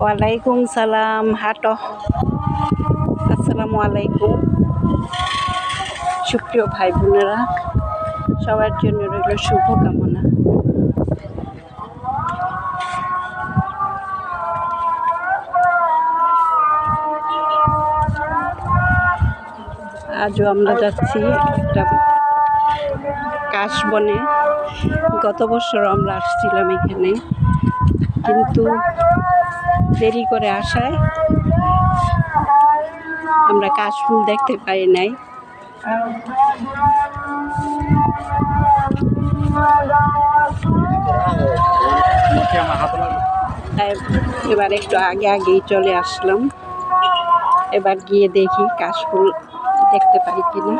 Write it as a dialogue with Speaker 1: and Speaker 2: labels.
Speaker 1: ওয়ালাইকুম সালাম। হাঁটো। আসসালামু আলাইকুম। সুপ্রিয় ভাই বোনেরা, সবার জন্য রইল শুভকামনা। আজও আমরা যাচ্ছি একটা কাশবনে। গত বছর আমরা আসছিলাম এখানে, কিন্তু দেরি করে আসায় আমরা কাশফুল দেখতে পাই নাই। এবার একটু আগেই চলে আসলাম। এবার গিয়ে দেখি কাশফুল দেখতে পাই কিনা।